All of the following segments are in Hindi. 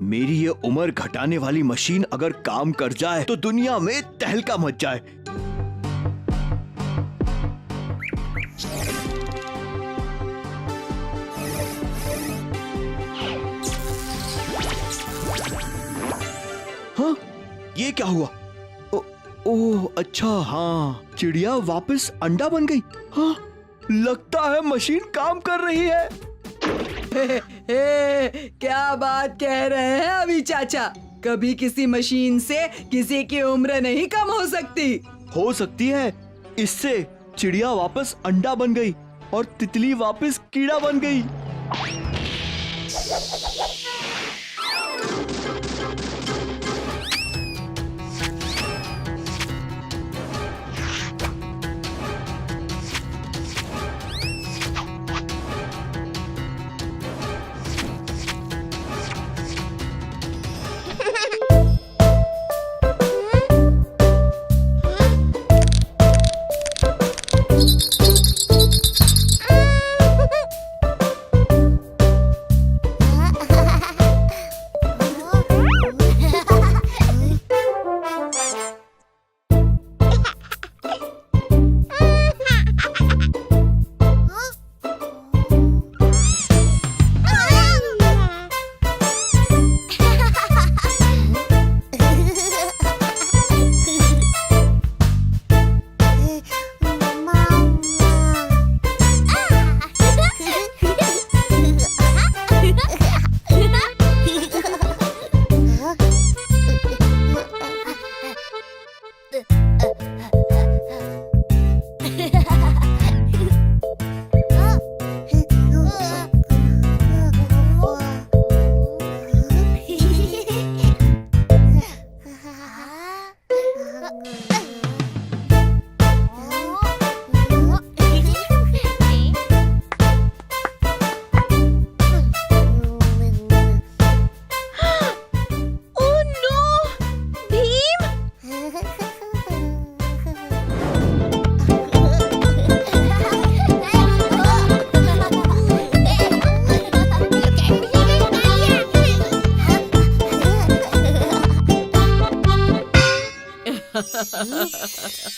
मेरी ये उम्र घटाने वाली मशीन अगर काम कर जाए तो दुनिया में तहलका मच जाए। हाँ, ये क्या हुआ? ओह अच्छा, हाँ, चिड़िया वापस अंडा बन गई। हाँ, लगता है मशीन काम कर रही है। क्या बात कह रहे हैं अभी चाचा? कभी किसी मशीन से किसी की उम्र नहीं कम हो सकती है। इससे चिड़िया वापस अंडा बन गई और तितली वापस कीड़ा बन गई।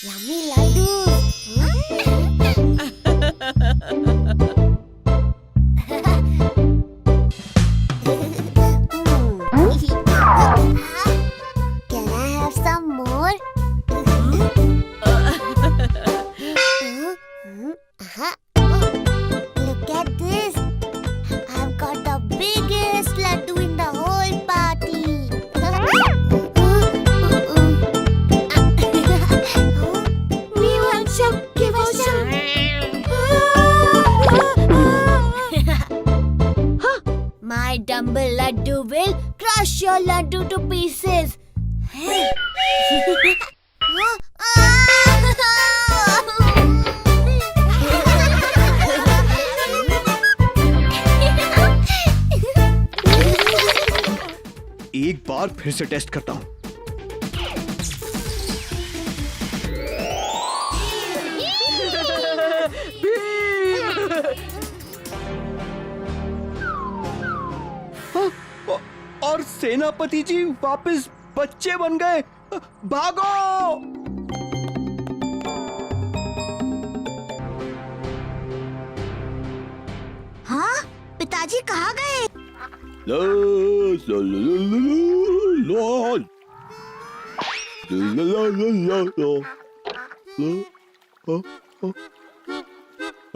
Yummy laddu. Can I have some more? Look at this. I've got the biggest laddu in the whole party. We want some. Give us some. My dumbbell laddu will crush your laddu to pieces. Hey. एक बार फिर से टेस्ट करता हूँ। और सेनापति जी वापस बच्चे बन गए। भागो! हाँ, पिताजी कहाँ गए?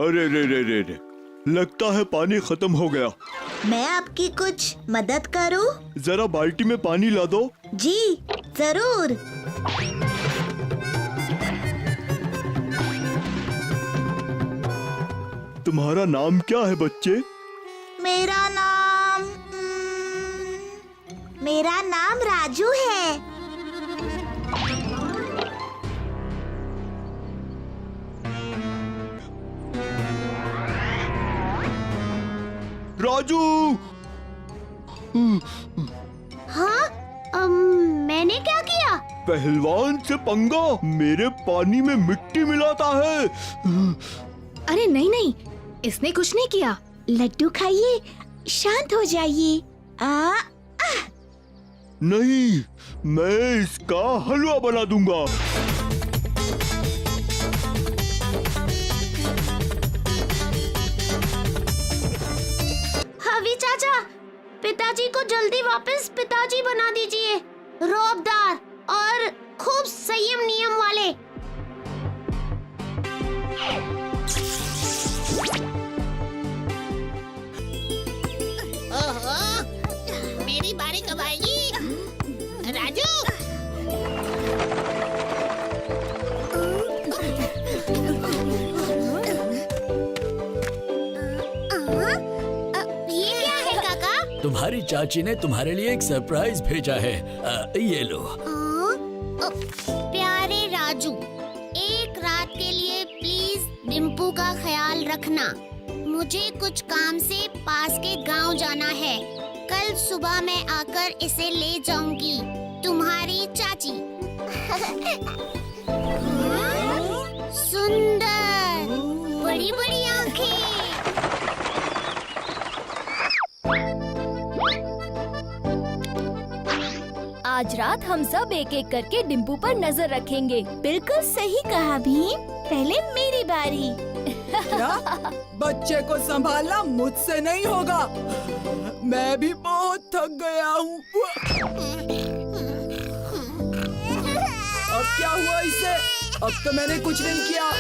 अरे रे रे रे रे, लगता है पानी खत्म हो गया। मैं आपकी कुछ मदद करूं? जरा बाल्टी में पानी ला दो। जी जरूर। तुम्हारा नाम क्या है बच्चे? मेरा नाम राजू है। राजू! हाँ, मैंने क्या किया? पहलवान से पंगा, मेरे पानी में मिट्टी मिलाता है। अरे नहीं नहीं, इसने कुछ नहीं किया। लड्डू खाइए, शांत हो जाइए। नहीं, मैं इसका हलवा बना दूंगा। हवी चाचा, पिताजी को जल्दी वापस पिताजी बना दीजिए, रौबदार और खूब संयम नियम वाले। ओहो, मेरी बारी कब आएगी? राजू, ये क्या है काका? तुम्हारी चाची ने तुम्हारे लिए एक सरप्राइज भेजा है। ये लो। प्यारे राजू, एक रात के लिए प्लीज डिम्पू का ख्याल रखना। मुझे कुछ काम से पास के गांव जाना है। कल सुबह मैं आकर इसे ले जाऊंगी। तुम्हारी चाची। सुंदर, बड़ी बड़ी आंखें। आज रात हम सब एक एक करके डिम्पू पर नजर रखेंगे। बिल्कुल सही कहा भीम। पहले मेरी बारी। क्या? बच्चे को संभालना मुझसे नहीं होगा। मैं भी बहुत थक गया हूँ। अब क्या हुआ इसे? अब तो मैंने कुछ नहीं किया।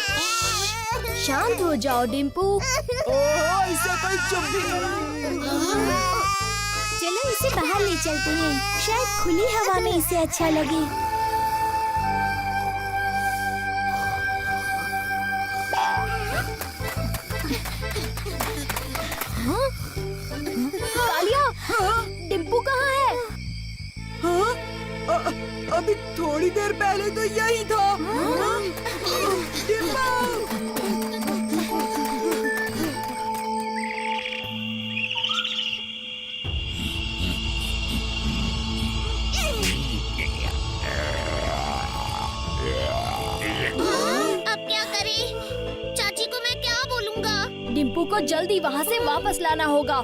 शांत हो जाओ डिम्पू। ओहो, इसे कोई चुप भी नहीं। चलो इसे बाहर ले चलते हैं, शायद खुली हवा में इसे अच्छा लगे। कालिया, डिम्पू कहाँ है? हाँ? अभी थोड़ी देर पहले तो यही था। डिम्पू! अब क्या करें? चाची को मैं क्या बोलूँगा? डिम्पू को जल्दी वहाँ से वापस लाना होगा।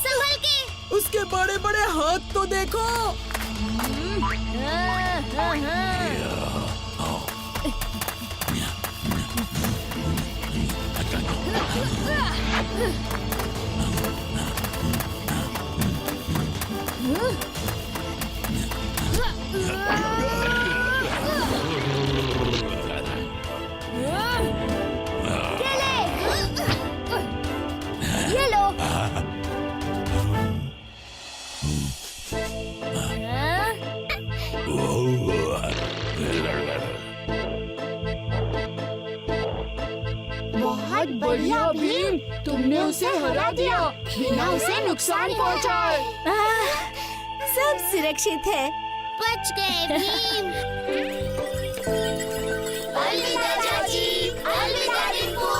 संभल के। उसके बड़े बड़े हाथ तो देखो। ये लो। बहुत बढ़िया भीम, तुमने उसे हरा दिया बिना उसे नुकसान पहुंचाए। सब सुरक्षित है। बच गए भीम। अलविदा चाची, अलविदा डिम्पू।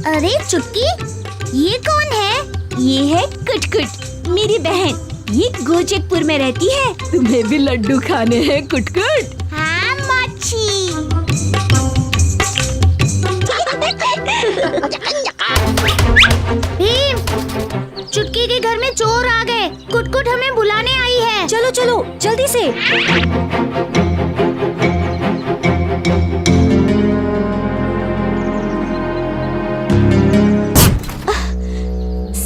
अरे चुटकी, ये कौन है? ये है कुटकुट, मेरी बहन। ये गोचकपुर में रहती है। तुम्हें भी लड्डू खाने हैं कुटकुट? हाँ मच्छी। भीम, चुटकी के घर में चोर आ गए। कुटकुट हमें बुलाने आई है। चलो चलो जल्दी से।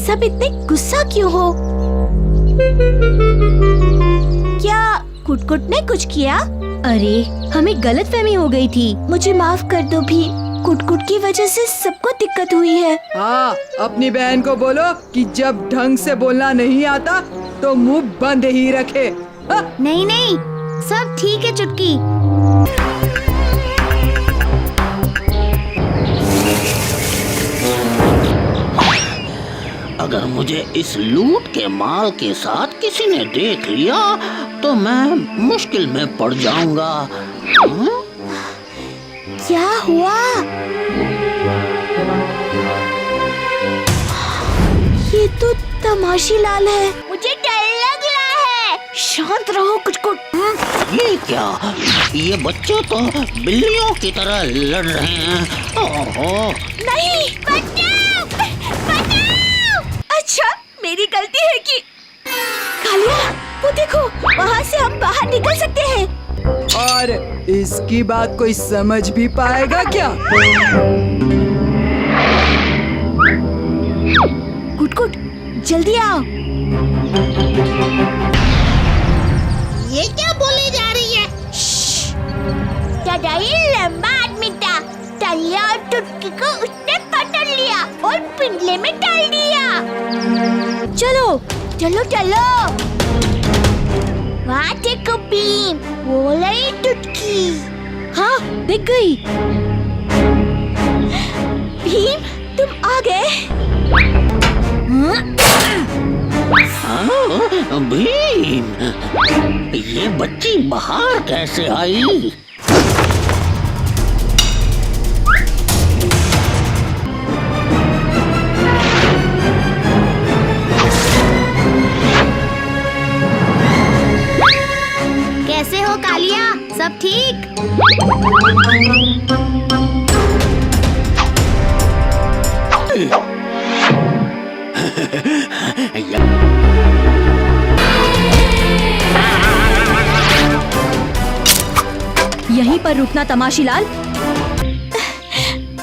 सब इतने गुस्सा क्यों हो? क्या कुटकुट ने कुछ किया? अरे, हमें गलतफहमी हो गई थी। मुझे माफ कर दो भी। कुटकुट की वजह से सबको दिक्कत हुई है। हाँ, अपनी बहन को बोलो कि जब ढंग से बोलना नहीं आता तो मुंह बंद ही रखे। नहीं नहीं, सब ठीक है चुटकी। अगर मुझे इस लूट के माल के साथ किसी ने देख लिया तो मैं मुश्किल में पड़ जाऊंगा। क्या हुआ? ये तो तमाशीलाल है। मुझे डर लग रहा है। शांत रहो कुछ-कुछ। ये क्या? ये बच्चे तो बिल्लियों की तरह लड़ रहे हैं। ओहो! नहीं, बचाओ! बचाओ! अच्छा, मेरी गलती है कि कालिया, वो देखो, वहाँ से हम बाहर निकल सकते हैं। और इसकी बात कोई समझ भी पाएगा क्या? गुट-गुट, जल्दी आओ। ये क्या बोले जा रही है? लंबा आदमी था। टलिया और टुटकी को उसने पकड़ लिया और पिंजरे में डाल दिया। चलो, चलो, चलो। वहाँ देखो भीम, वो रही टुटकी। हाँ, दिख गई। भीम, तुम आ गए? हाँ, भीम, ये बच्ची बाहर कैसे आई? कैसे हो कालिया? सब ठीक? यहीं पर रुकना तमाशीलाल।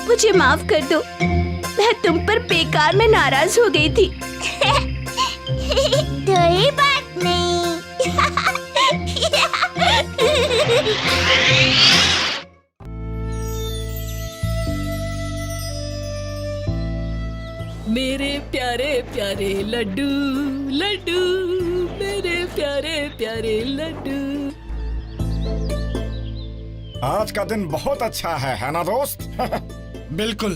मुझे माफ कर दो, मैं तुम पर बेकार में नाराज हो गई थी। कोई बात नहीं। मेरे प्यारे प्यारे लड्डू लड्डू, मेरे प्यारे प्यारे लड्डू। आज का दिन बहुत अच्छा है ना दोस्त? बिल्कुल।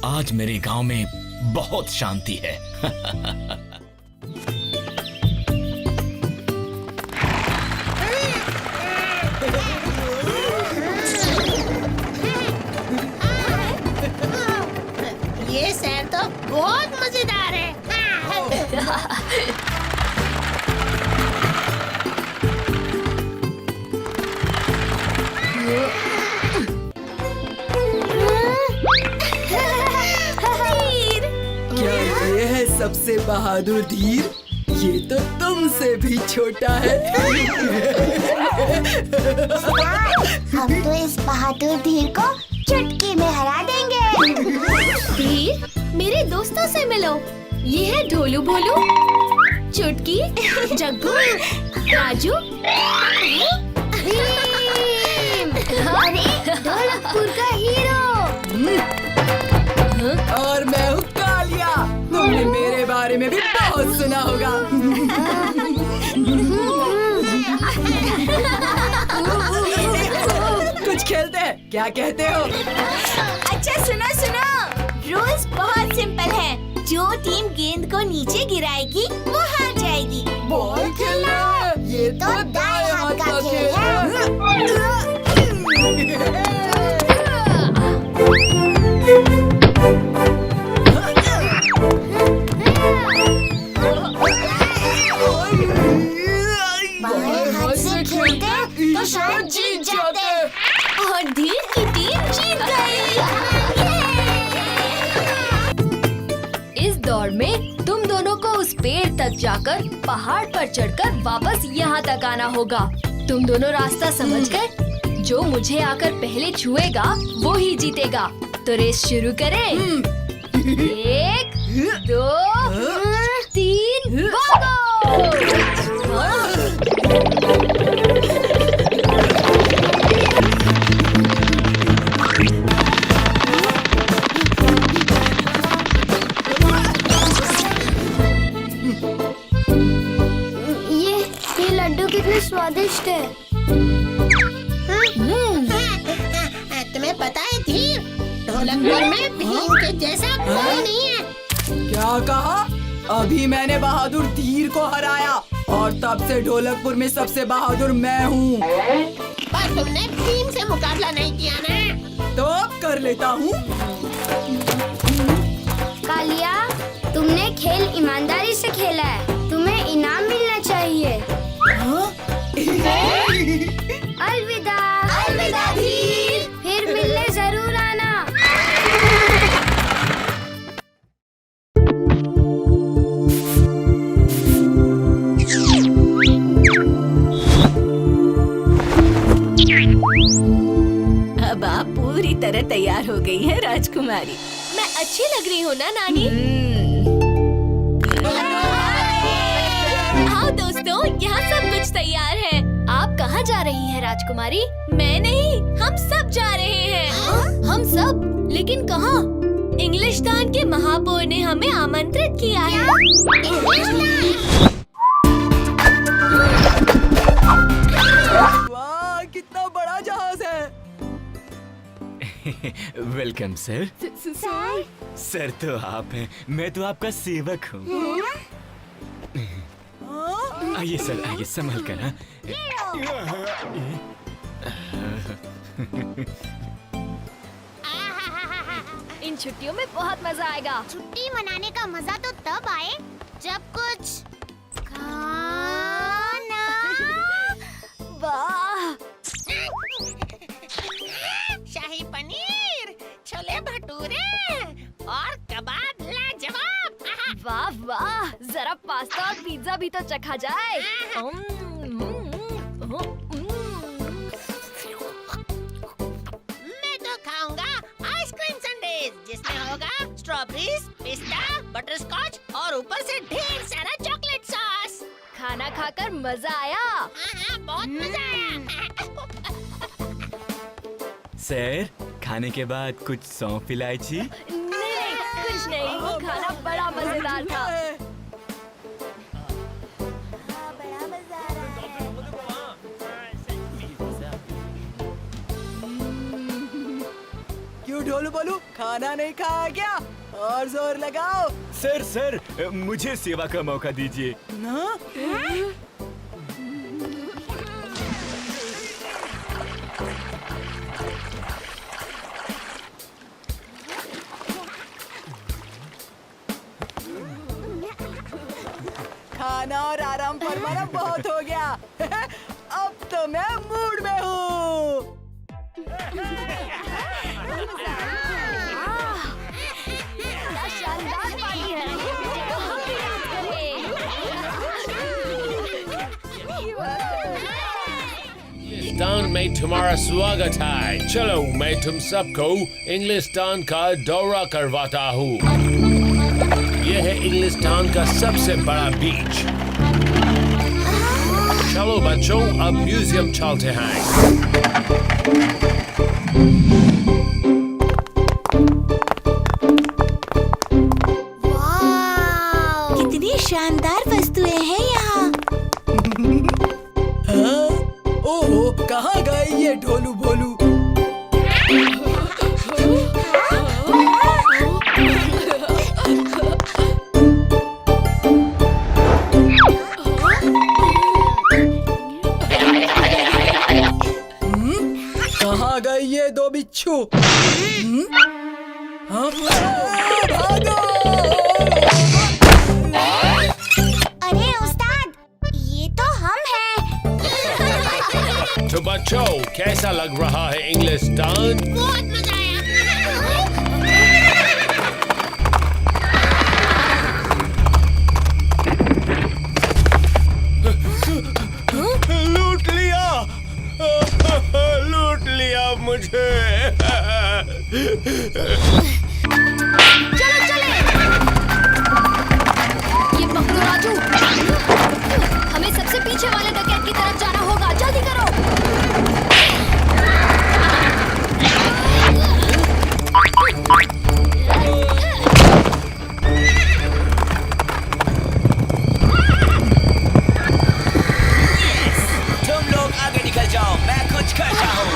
आज मेरे गांव में बहुत शांति है। ये शहर तो बहुत मजेदार है। क्या ये है सबसे बहादुर धीर? ये तो तुमसे भी छोटा है। हम तो इस बहादुर धीर को चुटकी में हरा देंगे। धीर, मेरे दोस्तों से मिलो। ये है ढोलू भोलू, चुटकी, जग्गू, राजू। अरे, ढोलकपुर का हीरो। और मैं हूँ कालिया। तुमने मेरे बारे में भी बहुत सुना होगा। कुछ खेलते हैं, क्या कहते हो? अच्छा सुनो सुनो, रूल्स बहुत सिंपल है। जो टीम गेंद को नीचे गिराएगी वो हार जाएगी। बॉल खेलना है, ये तो दाएं हाथ का खेल है। बाएं हाथ से खेलते तो शायद जीत जाते। और धीर की टीम जीत गई। इस दौड़ में तुम दोनों को उस पेड़ तक जाकर पहाड़ पर चढ़कर वापस यहाँ तक आना होगा। तुम दोनों रास्ता समझ गए? जो मुझे आकर पहले छुएगा वो ही जीतेगा। तो रेस शुरू करें। 1, 2, 3, भागो! ये लड्डू कितने स्वादिष्ट है। तुम्हें पता है धीर, ढोलकपुर में भीम के जैसा कोई नहीं है। क्या कहा? अभी मैंने बहादुर धीर को हराया और तब से ढोलकपुर में सबसे बहादुर मैं हूँ। पर तुमने भीम से मुकाबला नहीं किया ना। तो अब कर लेता हूँ। कालिया, तुमने खेल ईमानदारी से खेला है, तुम्हें इनाम मिलना चाहिए। अलविदा। अलविदा धीर, फिर मिलने जरूर आना। अब आप पूरी तरह तैयार हो गई हैं राजकुमारी। मैं अच्छी लग रही हूँ ना नानी? आओ दोस्तों, यहाँ सब कुछ तैयार है। आप कहाँ जा रही हैं राजकुमारी? मैं नहीं, हम सब जा रहे हैं। हम सब? लेकिन कहाँ? इंग्लिशदान के महापौर ने हमें आमंत्रित किया है। वाह, कितना बड़ा जहाज है। Welcome sir. सर तो आप हैं, मैं तो आपका सेवक हूँ। आइए सर, आइए संभल कर। हाँ? इन छुट्टियों में बहुत मजा आएगा। छुट्टी मनाने का मजा तो तब आए जब कुछ खाना। वाह, शाही पनीर, छोले भटूरे और कबाब लाजवाब। वाह वाह, जरा पास्ता और पिज्जा भी तो चखा जाए। मैं तो खाऊंगा आइसक्रीम संडेज, जिसमें होगा स्ट्रॉबेरीज, पिस्ता, बटरस्कॉच और ऊपर से ढेर सारा चॉकलेट सॉस। खाना खाकर मजा आया। हाँ, बहुत मजा आया। सर, खाने के बाद कुछ सौंफ इलायची? नहीं, कुछ नहीं, वो खाना बड़ा मजेदार था। क्यों ढोलू बोलू, खाना नहीं खाया क्या? और जोर लगाओ। सर, मुझे सेवा का मौका दीजिए ना? खाना और आराम फरमाना बहुत हो गया। अब तो मैं मूड में हूँ। क्या शानदार पार्टी है। तो हम भी डांस करें। इंग्लिस्तान में तुम्हारा स्वागत है। चलो मैं तुम सबको इंग्लिस्तान का दौरा करवाता हूँ। यह है इंग्लिस्तान का सबसे बड़ा बीच। चलो बच्चों, अब म्यूजियम चलते हैं। कितनी शानदार वस्तुएं हैं यहाँ। ओहो, कहाँ गए ये ढोलू भोलू? कहाँ गए ये दो बिच्छू? हाँ? भागो! अरे उस्ताद, ये तो हम हैं। तो बच्चों, कैसा लग रहा है इंग्लिस्तान? बहुत मजा आया। लूट लिया, लूट लिया मुझे। चलो चले। ये पकड़ो राजू, हमें सबसे पीछे वाले डकैत की तरफ जाना होगा। जल्दी करो। तुम लोग आगे निकल जाओ, मैं कुछ करता हूँ।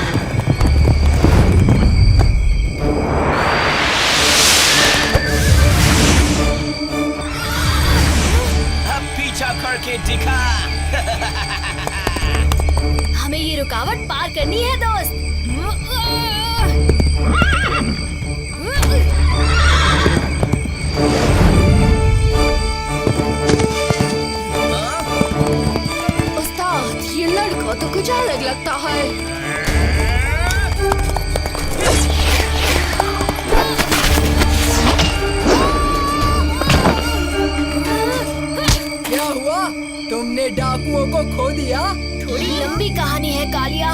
खो दिया। थोड़ी लंबी कहानी है कालिया।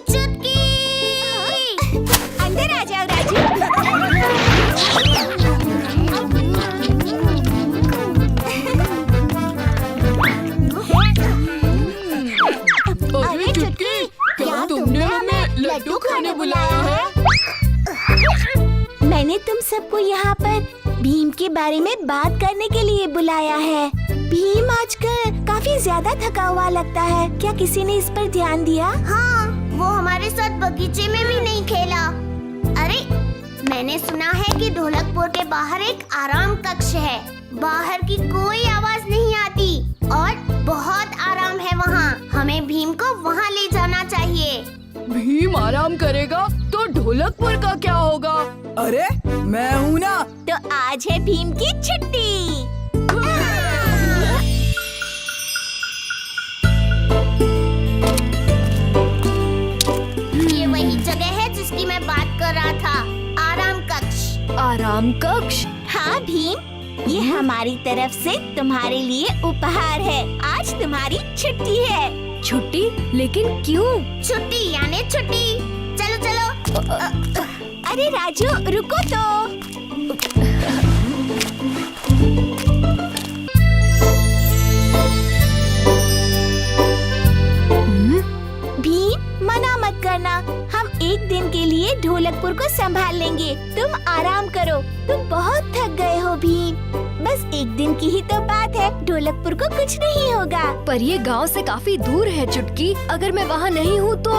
चुटकी अंदर आ जाओ राजू। अरे चुटकी, क्या तुमने हमें लड्डू खाने बुलाया है? मैंने तुम सबको यहाँ पर भीम के बारे में बात करने के लिए बुलाया है। भीम आजकल काफी ज्यादा थका हुआ लगता है। क्या किसी ने इस पर ध्यान दिया? हाँ, वो हमारे साथ बगीचे में भी नहीं खेला। अरे, मैंने सुना है कि ढोलकपुर के बाहर एक आराम कक्ष है। बाहर की कोई आवाज नहीं आती और बहुत आराम है वहाँ। हमें भीम को वहाँ ले जाना चाहिए। भीम आराम करेगा तो ढोलकपुर का क्या होगा? अरे मैं हूँ ना। तो आज है भीम की छुट्टी। ये वही जगह है जिसकी मैं बात कर रहा था, आराम कक्ष। आराम कक्ष? हाँ भीम, ये हमारी तरफ से तुम्हारे लिए उपहार है। आज तुम्हारी छुट्टी है। छुट्टी? लेकिन क्यों? छुट्टी यानी छुट्टी। चलो चलो। अरे राजू रुको तो। भीम मना मत करना, हम एक दिन के लिए ढोलकपुर को संभाल लेंगे। तुम आराम करो, तुम बहुत थक गए हो भीम। बस एक दिन की ही तो बात है, ढोलकपुर को कुछ नहीं होगा। पर ये गांव से काफी दूर है चुटकी, अगर मैं वहाँ नहीं हूँ तो?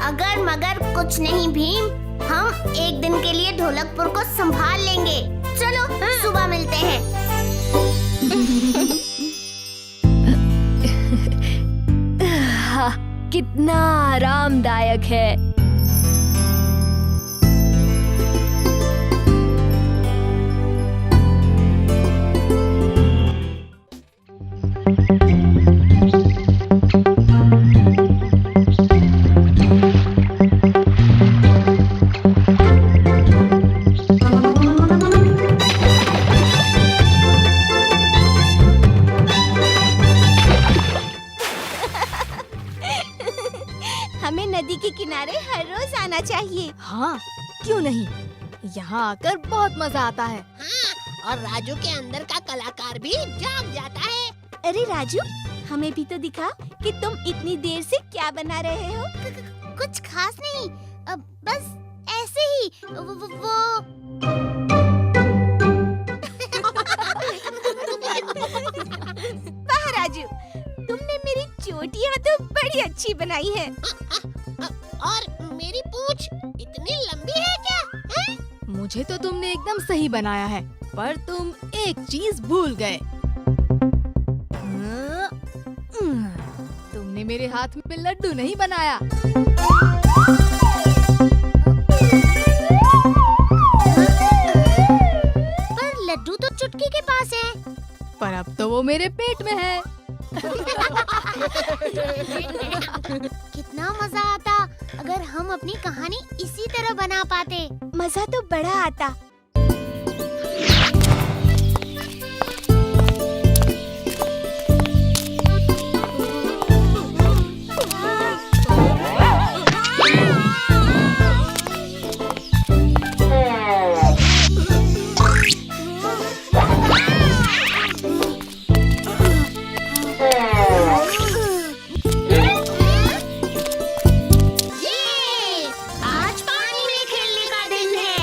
अगर मगर कुछ नहीं भीम, हम एक दिन के लिए ढोलकपुर को संभाल लेंगे। चलो सुबह मिलते हैं। हाँ, कितना आरामदायक है। हमें नदी के किनारे हर रोज आना चाहिए। हाँ, क्यों नहीं? यहाँ आकर बहुत मजा आता है। हाँ, और राजू के अंदर का कलाकार भी जाग जाता है। अरे राजू, हमें भी तो दिखा कि तुम इतनी देर से क्या बना रहे हो। कुछ खास नहीं, बस ऐसे ही। वाह राजू, तुमने मेरी चोटियाँ तो बड़ी अच्छी बनाई है। और मेरी पूंछ इतनी लंबी है क्या? है? मुझे तो तुमने एकदम सही बनाया है, पर तुम एक चीज भूल गए। तुमने मेरे हाथ में लड्डू नहीं बनाया। पर लड्डू तो चुटकी के पास है। पर अब तो वो मेरे पेट में है। कितना मजा आता अगर हम अपनी कहानी इसी तरह बना पाते। मजा तो बड़ा आता। आज पानी में खेलने का दिन है।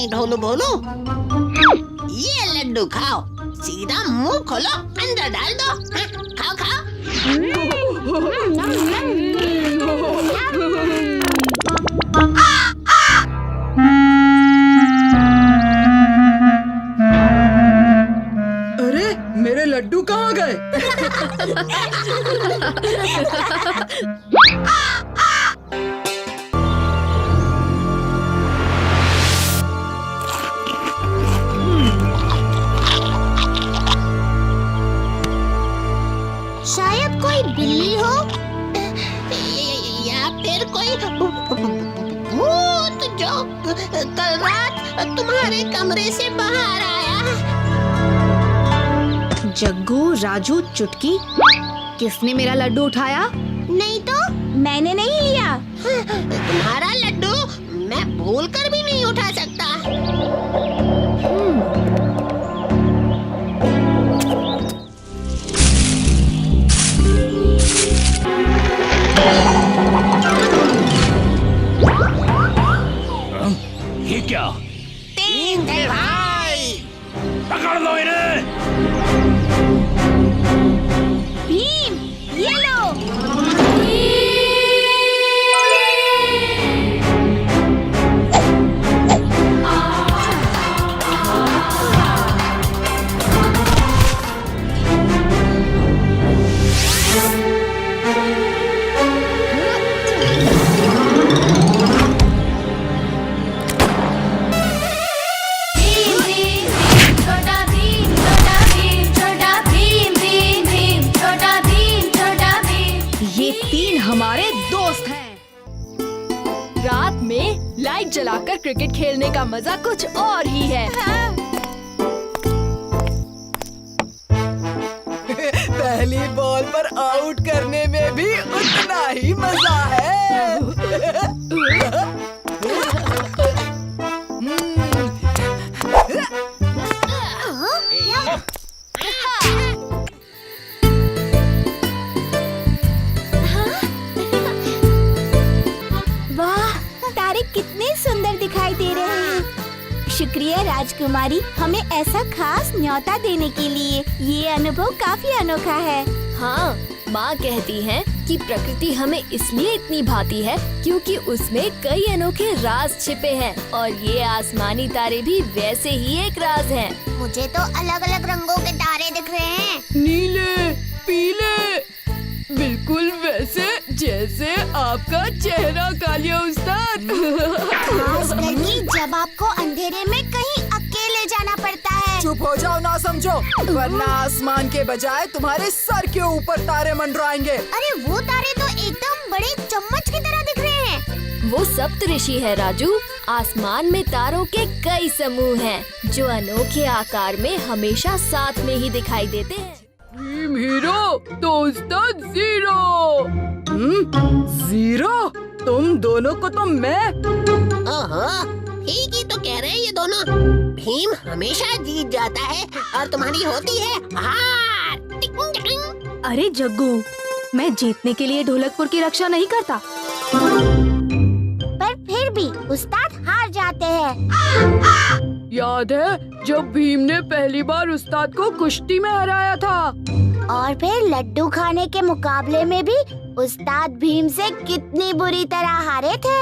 ढोलू भोलू, ये लड्डू खाओ, सीधा मुंह खोलो, अंदर डाल दो। हाँ, खाओ खाओ। अरे मेरे लड्डू कहाँ गए? शायद कोई बिल्ली हो या फिर कोई भूत जो कल रात तुम्हारे कमरे से बाहर आया। जग्गू, राजू, चुटकी, किसने मेरा लड्डू उठाया? नहीं तो मैंने नहीं लिया। तुम्हारा लड्डू मैं भूल कर भी नहीं उठा सकता। ये क्या? तीन थे भाई। पकड़ लो इन्हें। भीम, ये लो। ये तीन हमारे दोस्त हैं। रात में लाइट जलाकर क्रिकेट खेलने का मजा कुछ और ही है। पहली बॉल पर आउट करने में भी उतना ही मजा है। वाह, तारे कितने सुंदर दिखाई दे रहे हैं। शुक्रिया राजकुमारी, हमें ऐसा खास न्योता देने के लिए। ये अनुभव काफी अनोखा है। हाँ, माँ कहती है कि प्रकृति हमें इसलिए इतनी भाती है क्योंकि उसमें कई अनोखे राज छिपे हैं और ये आसमानी तारे भी वैसे ही एक राज हैं। मुझे तो अलग अलग रंगों के तारे दिख रहे हैं। नीले, पीले, बिल्कुल वैसे जैसे आपका चेहरा कालिया उस्ताद। खास करके जब आपको अंधेरे में कहीं अकेले जाना पड़ता है। चुप हो जाओ, ना समझो, वरना आसमान के बजाय तुम्हारे सर के ऊपर तारे मंडराएंगे। अरे वो तारे तो एकदम बड़े चम्मच की तरह दिख रहे हैं। वो सप्तऋषि है राजू। आसमान में तारों के कई समूह हैं जो अनोखे आकार में हमेशा साथ में ही दिखाई देते हैं। भीम हीरो तो उस्ताद जीरो। जीरो? तुम दोनों को तो मैं। ओहो, ठीक ही तो कह रहे हैं ये दोनों। भीम हमेशा जीत जाता है और तुम्हारी होती है हार। टिंग टिंग। अरे जग्गू, मैं जीतने के लिए ढोलकपुर की रक्षा नहीं करता। पर फिर भी उस्ताद हार जाते हैं। याद है जब भीम ने पहली बार उस्ताद को कुश्ती में हराया था? और फिर लड्डू खाने के मुकाबले में भी उस्ताद भीम से कितनी बुरी तरह हारे थे।